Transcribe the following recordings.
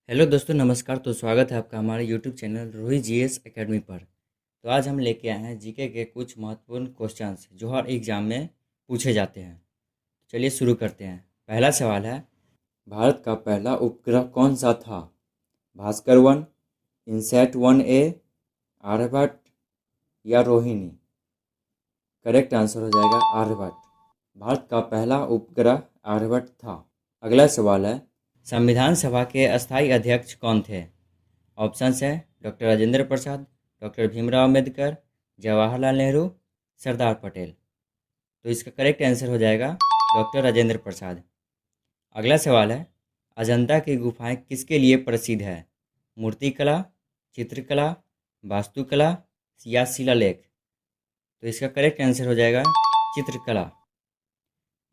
Hello दोस्तों, नमस्कार। तो स्वागत है आपका हमारे YouTube channel Rohit GS academy पर। तो आज हम लेके आए हैं जीके के कुछ महत्वपूर्ण क्वेश्चंस जो हर एग्जाम में पूछे जाते हैं। चलिए शुरू करते हैं। पहला सवाल है, भारत का पहला उपग्रह कौन सा था? भास्कर 1, इनसैट 1A, आर्यभट्ट या रोहिणी? करेक्ट आंसर हो जाएगा आर्यभट्ट। भारत का पहला उपग्रह आर्यभट्ट था। अगला सवाल है, संविधान सभा के अस्थायी अध्यक्ष कौन थे? ऑप्शंस है डॉक्टर राजेंद्र प्रसाद, डॉक्टर भीमराव अम्बेडकर, जवाहरलाल नेहरू, सरदार पटेल। तो इसका करेक्ट आंसर हो जाएगा डॉक्टर राजेंद्र प्रसाद। अगला सवाल है, अजंता की गुफाएं किसके लिए प्रसिद्ध है? मूर्तिकला, चित्रकला, वास्तुकला या शिलालेख? तो इसका करेक्ट आंसर हो जाएगा चित्रकला।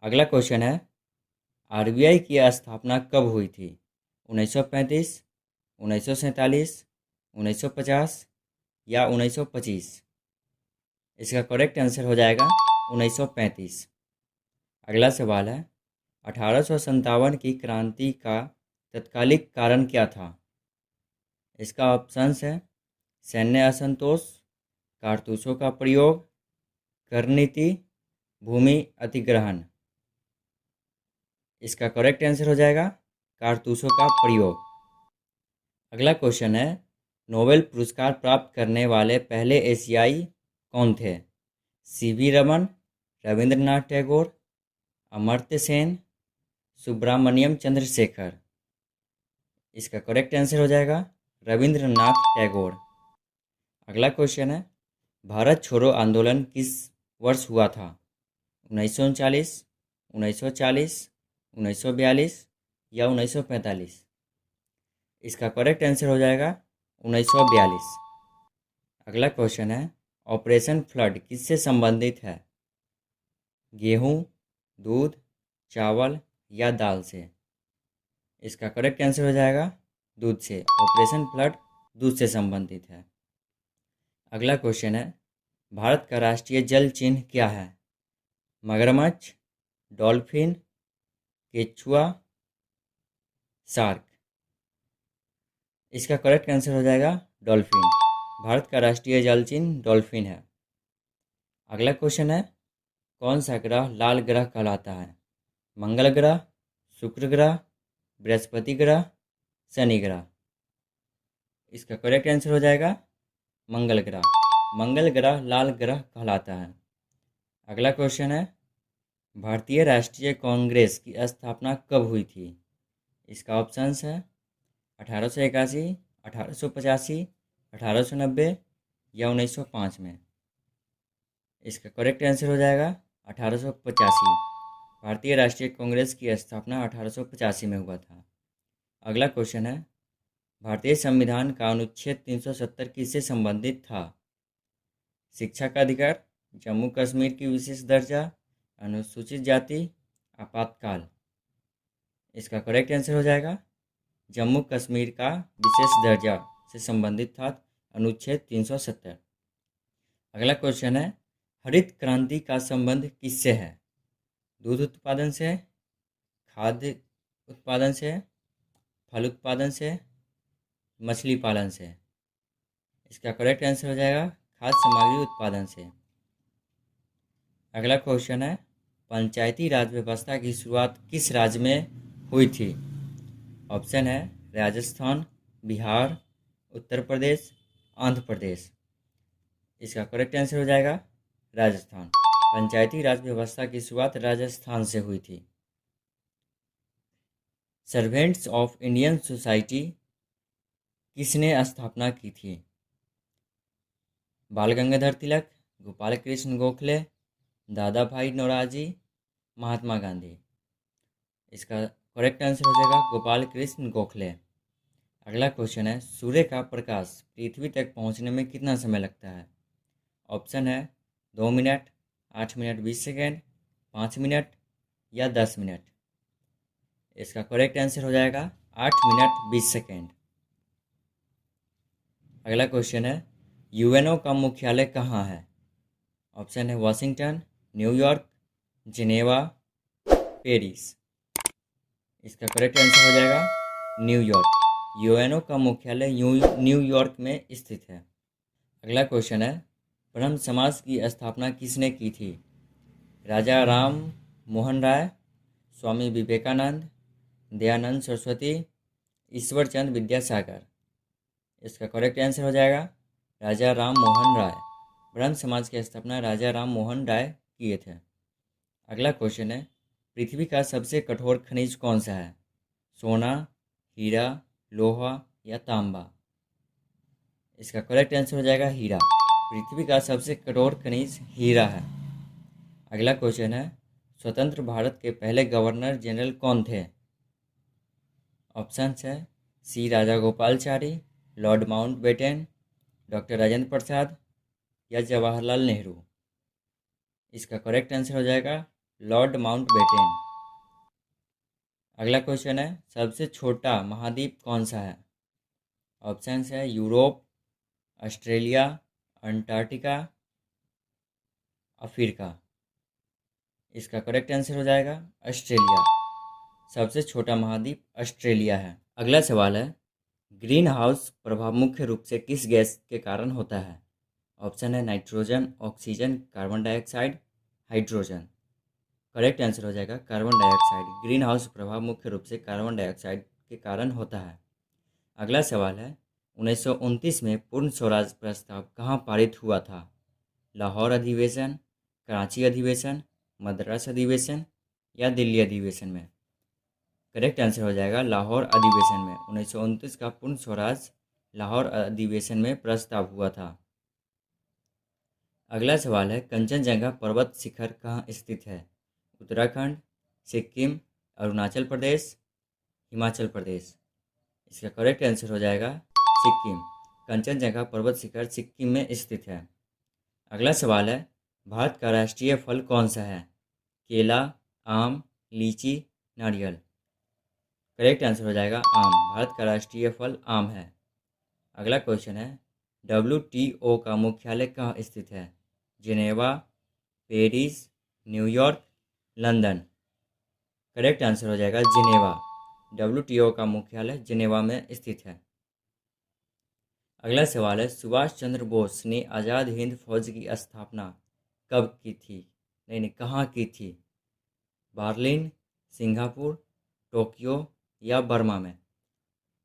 अगला क्वेश्चन है, आरबीआई की स्थापना कब हुई थी? 1935, 1947, 1950 या 1925? इसका करेक्ट आंसर हो जाएगा 1935। अगला सवाल है, 1857 की क्रांति का तत्कालिक कारण क्या था? इसका ऑप्शंस है सैन्य असंतोष, कारतूसों का प्रयोग, कर नीति, भूमि अधिग्रहण। इसका करेक्ट आंसर हो जाएगा कारतूसों का प्रयोग। अगला क्वेश्चन है, नोबेल पुरस्कार प्राप्त करने वाले पहले एशियाई कौन थे? सीवी रमन, रविंद्रनाथ टैगोर, अमर्त्य सेन, सुब्रमण्यम चंद्रशेखर? इसका करेक्ट आंसर हो जाएगा रविंद्रनाथ टैगोर। अगला क्वेश्चन है, भारत छोड़ो आंदोलन किस वर्ष हुआ था? 1939, 1940, 1942 या 1945? इसका करेक्ट आंसर हो जाएगा 1942। अगला क्वेश्चन है, ऑपरेशन फ्लड किससे संबंधित है? गेहूँ, दूध, चावल या दाल से? इसका करेक्ट आंसर हो जाएगा दूध से। ऑपरेशन फ्लड दूध से संबंधित है। अगला क्वेश्चन है, भारत का राष्ट्रीय जल चिन्ह क्या है? मगरमच्छ, डॉल्फिन, केचुआ, शार्क? इसका करेक्ट आंसर हो जाएगा डॉल्फिन। भारत का राष्ट्रीय जल चिन्ह डॉल्फिन है। अगला क्वेश्चन है, कौन सा ग्रह लाल ग्रह कहलाता है? मंगल ग्रह, शुक्र ग्रह, बृहस्पति ग्रह, शनि ग्रह? इसका करेक्ट आंसर हो जाएगा मंगल ग्रह। मंगल ग्रह लाल ग्रह कहलाता है। अगला क्वेश्चन है, भारतीय राष्ट्रीय कांग्रेस की स्थापना कब हुई थी? इसका ऑप्शंस है 1881, 1885, 1890 या 1905 में? इसका करेक्ट आंसर हो जाएगा 1885। भारतीय राष्ट्रीय कांग्रेस की स्थापना 1885 में हुआ था। अगला क्वेश्चन है, भारतीय संविधान का अनुच्छेद 370 किससे संबंधित था? शिक्षा का अधिकार, जम्मू कश्मीर की विशेष दर्जा, अनुसूचित जाति, आपातकाल? इसका करेक्ट आंसर हो जाएगा जम्मू कश्मीर का विशेष दर्जा से संबंधित था अनुच्छेद 370। अगला क्वेश्चन है, हरित क्रांति का संबंध किससे है? दूध उत्पादन से, खाद्य उत्पादन से, फल उत्पादन से, मछली पालन से? इसका करेक्ट आंसर हो जाएगा खाद्य सामग्री उत्पादन से। अगला क्वेश्चन है, पंचायती राज व्यवस्था की शुरुआत किस राज्य में हुई थी? ऑप्शन है राजस्थान, बिहार, उत्तर प्रदेश, आंध्र प्रदेश? इसका करेक्ट आंसर हो जाएगा राजस्थान। पंचायती राज व्यवस्था की शुरुआत राजस्थान से हुई थी। सर्वेंट्स ऑफ इंडियन सोसाइटी किसने स्थापना की थी? बाल गंगाधर तिलक, गोपाल कृष्ण गोखले, दादा भाई नौरोजी, महात्मा गांधी? इसका करेक्ट आंसर हो जाएगा गोपाल कृष्ण गोखले। अगला क्वेश्चन है, सूर्य का प्रकाश पृथ्वी तक पहुंचने में कितना समय लगता है? ऑप्शन है 2 मिनट, 8 मिनट 20 सेकेंड, 5 मिनट या 10 मिनट? इसका करेक्ट आंसर हो जाएगा 8 मिनट 20 सेकेंड। अगला क्वेश्चन है, यूएनओ का मुख्यालय कहाँ है? ऑप्शन है वाशिंगटन, न्यूयॉर्क, जिनेवा, पेरिस? इसका करेक्ट आंसर हो जाएगा न्यूयॉर्क। यूएनओ का मुख्यालय न्यूयॉर्क में स्थित है। अगला क्वेश्चन है, ब्रह्म समाज की स्थापना किसने की थी? राजा राम मोहन राय, स्वामी विवेकानंद, दयानंद सरस्वती, ईश्वरचंद विद्यासागर। इसका करेक्ट आंसर हो जाएगा राजा राम मोहन राय। ब्रह्म समाज की स्थापना राजा राम मोहन राय किए थे। अगला क्वेश्चन है, पृथ्वी का सबसे कठोर खनिज कौन सा है? सोना, हीरा, लोहा या तांबा। इसका करेक्ट आंसर हो जाएगा हीरा। पृथ्वी का सबसे कठोर खनिज हीरा है। अगला क्वेश्चन है, स्वतंत्र भारत के पहले गवर्नर जनरल कौन थे? ऑप्शन है C Rajagopalachari, lord Mountbatten, doctor Rajendra Prasad या जवाहरलाल नेहरू। इसका करेक्ट आंसर हो जाएगा लॉर्ड माउंटबेटन। अगला क्वेश्चन है, सबसे छोटा महाद्वीप कौन सा है? ऑप्शन है यूरोप, ऑस्ट्रेलिया, अंटार्कटिका, अफ्रीका। इसका करेक्ट आंसर हो जाएगा ऑस्ट्रेलिया। सबसे छोटा महाद्वीप ऑस्ट्रेलिया है। अगला सवाल है, ग्रीन हाउस प्रभाव मुख्य रूप से किस गैस के कारण होता है? ऑप्शन है nitrogen, oxygen, carbon dioxide, hydrogen. Correct answer हो जाएगा कार्बन डाइऑक्साइड। ग्रीन हाउस प्रभाव मुख्य रूप से कार्बन डाइऑक्साइड के कारण होता है। अगला सवाल है, 1929 में पूर्ण स्वराज प्रस्ताव कहाँ पारित हुआ था? लाहौर अधिवेशन, कराची अधिवेशन, मद्रास अधिवेशन या दिल्ली अधिवेशन में। करेक्ट आंसर हो जाएगा लाहौर अधिवेशन में। 1929 का पूर्ण स्वराज लाहौर अधिवेशन में प्रस्ताव हुआ था। अगला सवाल है, कंचनजंगा पर्वत शिखर कहाँ स्थित है? उत्तराखंड, सिक्किम, अरुणाचल प्रदेश, हिमाचल प्रदेश। इसका करेक्ट आंसर हो जाएगा सिक्किम। कंचनजंगा पर्वत शिखर सिक्किम में स्थित है। अगला सवाल है, भारत का राष्ट्रीय फल कौन सा है? केला, आम, लीची, नारियल। करेक्ट आंसर हो जाएगा आम। भारत का राष्ट्रीय फल आम है। अगला क्वेश्चन है, WTO का मुख्यालय कहाँ स्थित है? Geneva, Paris, New York, London. Correct answer हो जाएगा जिनेवा। WTO का मुख्यालय जिनेवा में स्थित है। अगला सवाल है, सुभाष चंद्र बोस ने आज़ाद हिंद फौज की स्थापना कब की थी? नहीं, कहाँ की थी? बर्लिन, सिंगापुर, टोक्यो या बर्मा में।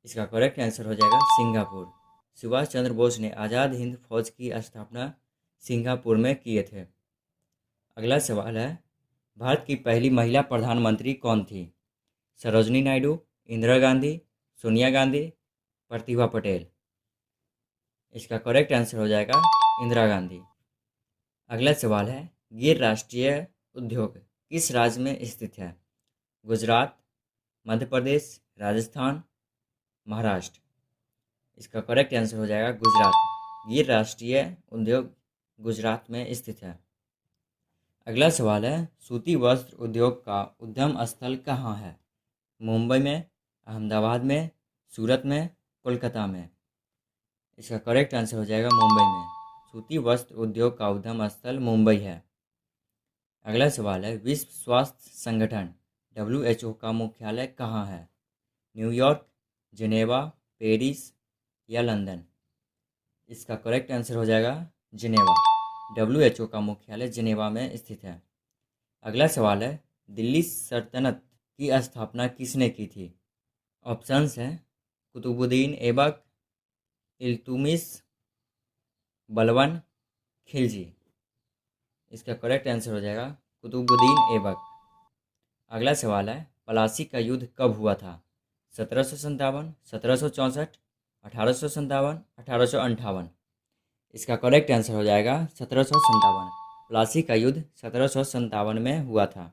इसका करेक्ट आंसर हो जाएगा सिंगापुर। सुभाष चंद्र बोस ने आज़ाद हिंद फौज की स्थापना सिंगापुर में किए थे। अगला सवाल है, भारत की पहली महिला प्रधानमंत्री कौन थी? सरोजनी नायडू, इंदिरा गांधी, सोनिया गांधी, प्रतिभा पटेल। इसका करेक्ट आंसर हो जाएगा इंदिरा गांधी। अगला सवाल है, गिर राष्ट्रीय उद्योग किस राज्य में स्थित है? गुजरात, मध्य प्रदेश, राजस्थान, महाराष्ट्र। इसका करेक्ट आंसर हो जाएगा गुजरात। गिर राष्ट्रीय उद्योग गुजरात में स्थित है। अगला सवाल है, सूती वस्त्र उद्योग का उद्गम स्थल कहाँ है? मुंबई में, अहमदाबाद में, सूरत में, कोलकाता में। इसका करेक्ट आंसर हो जाएगा मुंबई में। सूती वस्त्र उद्योग का उद्गम स्थल मुंबई है। अगला सवाल है, विश्व स्वास्थ्य संगठन WHO का मुख्यालय कहाँ है? न्यूयॉर्क, जिनेवा, पेरिस या लंदन। इसका करेक्ट आंसर हो जाएगा जिनेवा। WHO का मुख्यालय जिनेवा में स्थित है। अगला सवाल है, दिल्ली सल्तनत की स्थापना किसने की थी? ऑप्शंस हैं कुतुबुद्दीन ऐबक, इल्तुमिश, बलबन, खिलजी। इसका करेक्ट आंसर हो जाएगा कुतुबुद्दीन ऐबक। अगला सवाल है, प्लासी का युद्ध कब हुआ था? 1757, 1764, 1857, 1858। इसका करेक्ट आंसर हो जाएगा 1757। प्लासी का युद्ध 1757 में हुआ था।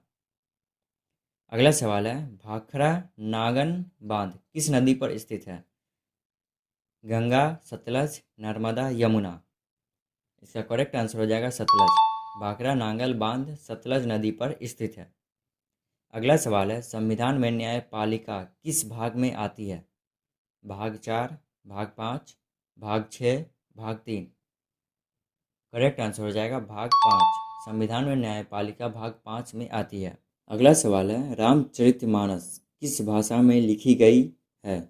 अगला सवाल है, भाखड़ा नागन बांध किस नदी पर स्थित है? गंगा, सतलज, नर्मदा, यमुना। इसका करेक्ट आंसर हो जाएगा सतलज। भाखड़ा नांगल बांध सतलज नदी पर स्थित है। अगला सवाल है, संविधान में न्यायपालिका किस भाग में आती है? भाग 4, भाग 5, भाग 6, भाग 3। करेक्ट आंसर हो जाएगा भाग 5। संविधान में न्यायपालिका भाग 5 में आती है। अगला सवाल है, रामचरितमानस किस भाषा में लिखी गई है?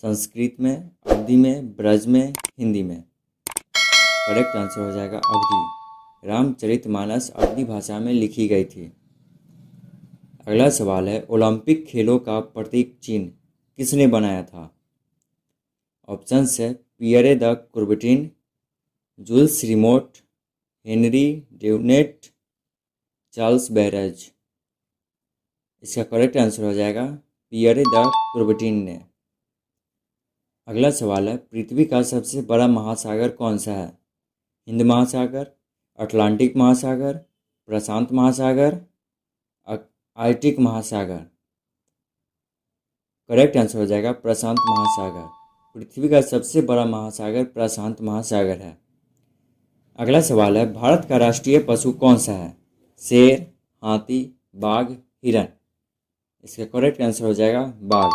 संस्कृत में, अवधी में, ब्रज में, हिंदी में। करेक्ट आंसर हो जाएगा अवधी। रामचरितमानस अवधी भाषा में लिखी गई थी। अगला सवाल है, ओलंपिक खेलों का प्रतीक चिन्ह किसने बनाया था? ऑप्शन है Pierre de Coubertin, Jules Rimet, Henri Dunant, Charles Barrage. इसका करेक्ट आंसर हो जाएगा पियरे द कुबर्टिन ने। अगला सवाल है, पृथ्वी का सबसे बड़ा महासागर कौन सा है? हिंद महासागर, अटलांटिक महासागर, प्रशांत महासागर, आर्कटिक महासागर। करेक्ट आंसर हो जाएगा प्रशांत महासागर। पृथ्वी का सबसे बड़ा महासागर प्रशांत महासागर है। अगला सवाल है, भारत का राष्ट्रीय पशु कौन सा है? शेर, हाथी, बाघ, हिरन। इसका करेक्ट आंसर हो जाएगा बाघ।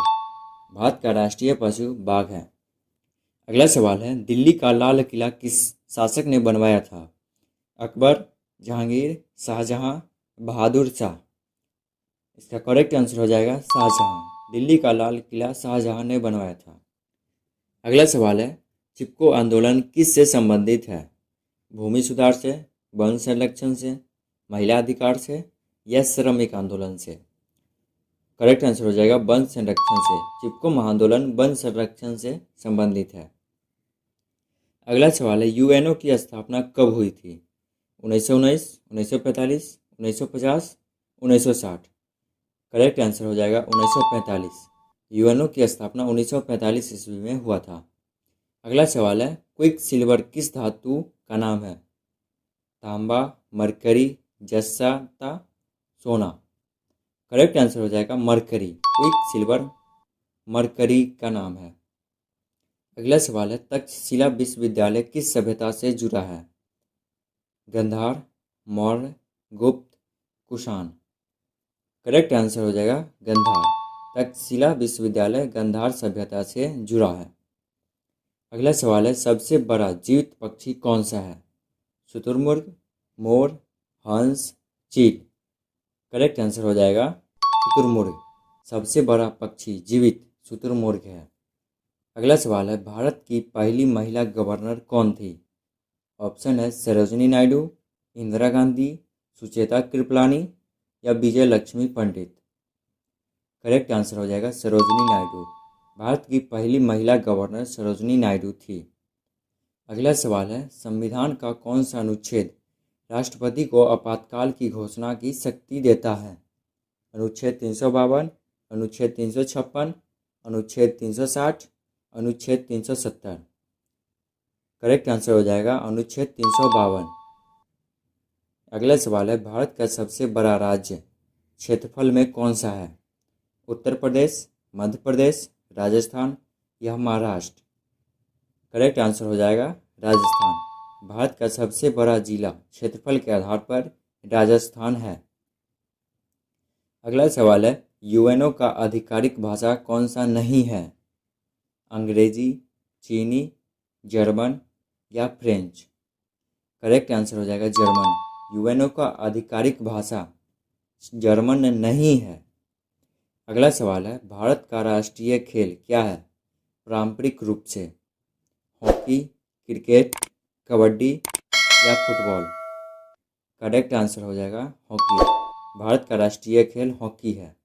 भारत का राष्ट्रीय पशु बाघ है। अगला सवाल है, दिल्ली का लाल किला किस शासक ने बनवाया था? अकबर, जहांगीर, शाहजहां, बहादुर शाह। इसका करेक्ट आंसर हो जाएगा शाहजहां। दिल्ली का लाल किला शाहजहां ने बनवाया था। अगला सवाल है, चिपको आंदोलन किस से संबंधित है? भूमि सुधार से, वन संरक्षण से, महिला अधिकार से या श्रमिक आंदोलन से? करेक्ट आंसर हो जाएगा वन संरक्षण से। चिपको आंदोलन वन संरक्षण से संबंधित है। अगला सवाल है, यूएनओ की स्थापना कब हुई थी? 1919, 1945, 1950, 1960। करेक्ट आंसर हो जाएगा 1945। यूएनओ की स्थापना 1945 ईस्वी में हुआ था। अगला सवाल है, क्विक सिल्वर किस धातु का नाम है? तांबा, मरकरी, जस्ता, सोना। करेक्ट आंसर हो जाएगा मरकरी। क्विक सिल्वर मरकरी का नाम है। अगला सवाल है, तक्षशिला विश्वविद्यालय किस सभ्यता से जुड़ा है? गांधार, मौर्य, गुप्त, कुषाण। करेक्ट आंसर हो जाएगा गांधार। तक्षशिला विश्वविद्यालय गांधार सभ्यता से जुड़ा है। अगला सवाल है, सबसे बड़ा जीवित पक्षी कौन सा है? शुतुरमुर्ग, मोर, हंस, चील। करेक्ट आंसर हो जाएगा शुतुरमुर्ग। सबसे बड़ा पक्षी जीवित शुतुरमुर्ग है। अगला सवाल है, भारत की पहली महिला गवर्नर कौन थी? ऑप्शन है सरोजिनी नायडू, इंदिरा गांधी, सुचेता कृपलानी या विजय लक्ष्मी पंडित। करेक्ट आंसर हो जाएगा सरोजिनी नायडू। भारत की पहली महिला गवर्नर सरोजिनी नायडू थी। अगला सवाल है, संविधान का कौन सा अनुच्छेद राष्ट्रपति को आपातकाल की घोषणा की शक्ति देता है? अनुच्छेद 352, अनुच्छेद 356, अनुच्छेद 360, अनुच्छेद 370। करेक्ट आंसर हो जाएगा अनुच्छेद 352। अगला सवाल है, भारत का सबसे बड़ा राज्य क्षेत्रफल में कौन सा है? उत्तर प्रदेश, मध्य प्रदेश, राजस्थान या महाराष्ट्र। करेक्ट आंसर हो जाएगा राजस्थान। भारत का सबसे बड़ा जिला क्षेत्रफल के आधार पर राजस्थान है। अगला सवाल है, यूएनओ का आधिकारिक भाषा कौन सा नहीं है? अंग्रेजी, चीनी, जर्मन या फ्रेंच। करेक्ट आंसर हो जाएगा जर्मन। यूएनओ का आधिकारिक भाषा जर्मन नहीं है। अगला सवाल है, भारत का राष्ट्रीय खेल क्या है? पारंपरिक रूप से हॉकी, क्रिकेट, कबड्डी या फुटबॉल। करेक्ट आंसर हो जाएगा हॉकी। भारत का राष्ट्रीय खेल हॉकी है।